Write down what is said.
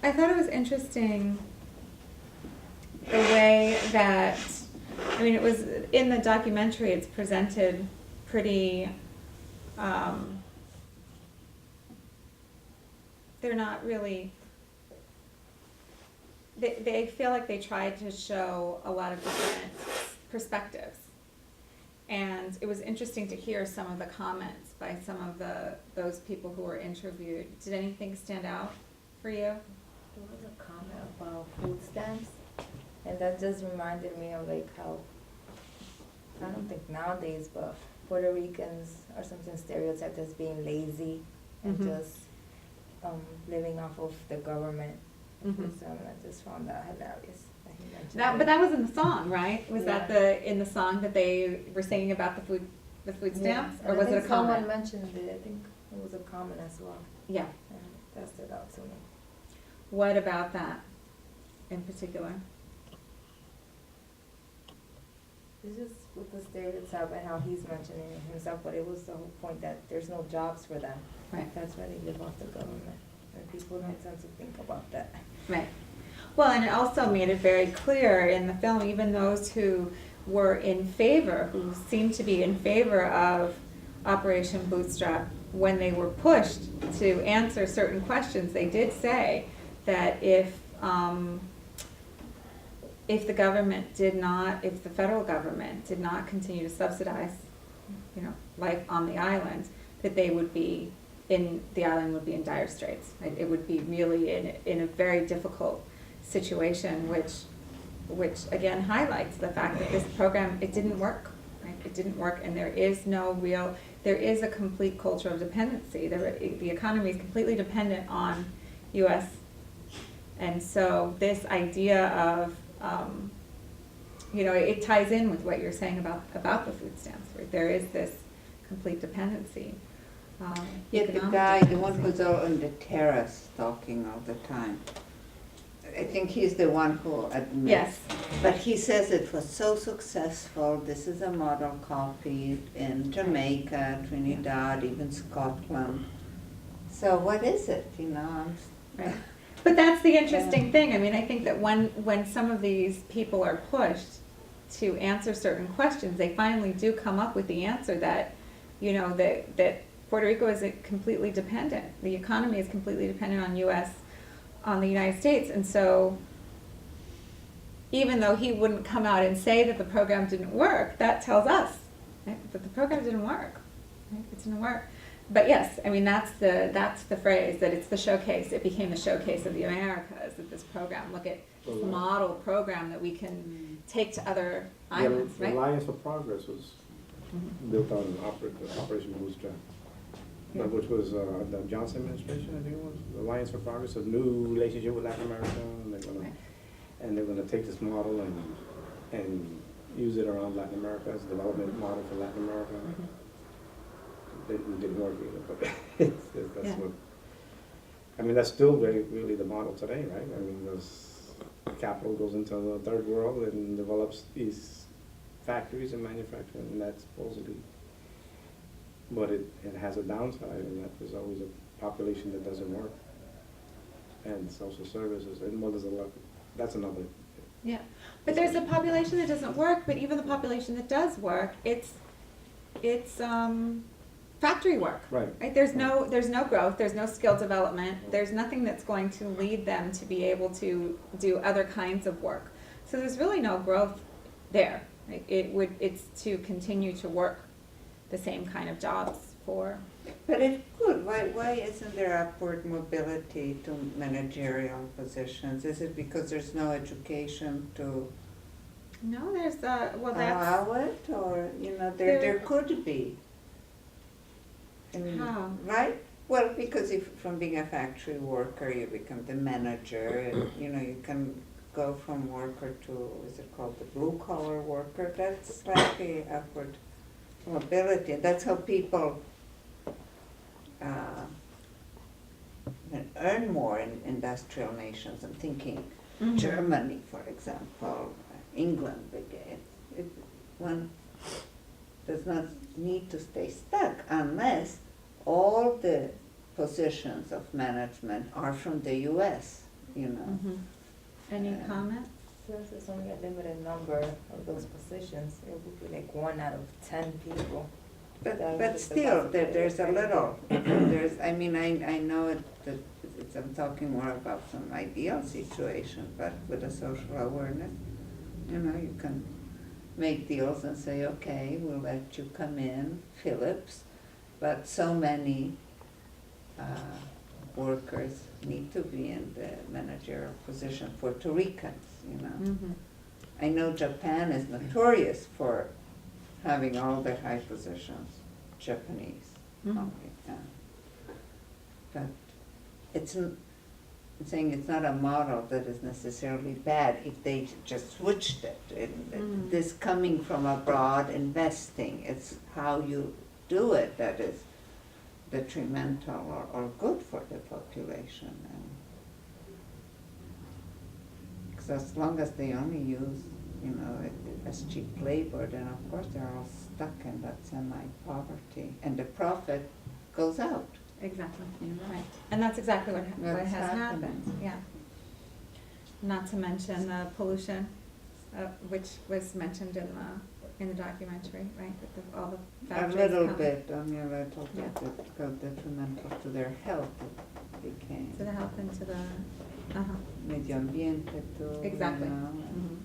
I thought it was interesting the way that, I mean, it was, in the documentary, it's presented pretty, they're not really, they feel like they tried to show a lot of different perspectives. And it was interesting to hear some of the comments by some of those people who were interviewed. Did anything stand out for you? There was a comment about food stamps, and that just reminded me of like how, I don't think nowadays, but Puerto Ricans are sometimes stereotyped as being lazy and Mhm. just living off of the government. Mhm. So I just found that hilarious. That he mentioned That, but that was in the song, right? Was that Yeah. in the song that they were singing about the food stamps, Yeah. or And was I it a think someone comment? mentioned it. I think it was a comment as well. Yeah. And that stood out to me. What about that in particular? It's just with the stereotype and how he's mentioning it himself, but it was the whole point that there's no jobs for them. Right. That's why they live off the government. And people don't tend to think about that. Right. Well, and it also made it very clear in the film, even those who were in favor, who seemed to be in favor of Operation Bootstrap, when they were pushed to answer certain questions, they did say that if the government did not, if the federal government did not continue to subsidize, life on the island, that they would be the island would be in dire straits. Right? It would be really in a very difficult situation, which again highlights the fact that this program, it didn't work. Right? It didn't work, and there is a complete culture of dependency. The economy is completely dependent on U.S. And so this idea of, it ties in with what you're saying about the food stamps. Right? There is this complete dependency. Yeah, the economic guy, the one dependency. who's out on the terrace talking all the time. I think he's the one who admits. Yes. But he says it was so successful. This is a model copy in Jamaica, Trinidad, even Scotland. So what is it, Right. But that's the interesting thing. I mean, I think that when some of these people are pushed to answer certain questions, they finally do come up with the answer that, that Puerto Rico is completely dependent. The economy is completely dependent on the United States. And so even though he wouldn't come out and say that the program didn't work, that tells us, right, that the program didn't work. Right? It didn't work. But yes, I mean, that's the phrase, that it's the showcase. It became the showcase of the Americas, that this program, look at this model program that we can take to other islands, The right? Alliance for Progress was built on Operation Bootstrap, Yeah. which was the Johnson administration, I think it was. The Alliance for Progress, a new relationship with Latin America, and they're gonna take this model and use it around Latin America as a development model for Latin America. It didn't work either, but that's Yeah. what. I mean, that's still really the model today, right? I mean, capital goes into the third world and develops these factories and manufacturing, and that's supposedly. But it has a downside, and that there's always a population that doesn't work, and social services, and there's a lot. That's another. Yeah, but there's a population that doesn't work, but even the population that does work, it's factory work. Right. There's no growth, there's no skill development, there's nothing that's going to lead them to be able to do other kinds of work. So there's really no growth there. Right? It's to continue to work the same kind of jobs for. But it could. Why isn't there upward mobility to managerial positions? Is it because there's no education to No, there's that's. allow it, or there could be. I mean, How? right? Well, because if from being a factory worker you become the manager, and you can go from worker to, is it called the blue collar worker? That's slightly upward mobility. That's how people earn more in industrial nations. I'm thinking Mhm. Germany, for example, England. One does not need to stay stuck unless all the positions of management are from the U.S. you know. Mhm. Any comments? Since it's only a limited number of those positions, it would be like 1 out of 10 people. That But would be still, the there's a possibility. little, I mean, I know that I'm talking more about some ideal situation, but with a social awareness, you know, you can make deals and say, okay, we'll let you come in, Phillips, but so many workers need to be in the managerial position, Puerto Ricans, you know. Mhm. I know Japan is notorious for having all the high positions, Japanese Mhm. only, yeah. But it's, I'm saying it's not a model that is necessarily bad if they just switched it. Mm. This coming from abroad, investing, it's how you do it that is detrimental or good for the population. And because as long as they only use, you know, it as cheap labor, then of course they're all stuck in that semi-poverty, and the profit goes out. Exactly, You know? right. And that's exactly what That's has happening. happened, yeah. Not to mention the pollution, which was mentioned in the documentary, right, with all the A factories little coming bit, only a little Yeah. bit, it got detrimental to their health, it became. to the health and to the, Medio ambiente too, you exactly. know, and Mhm.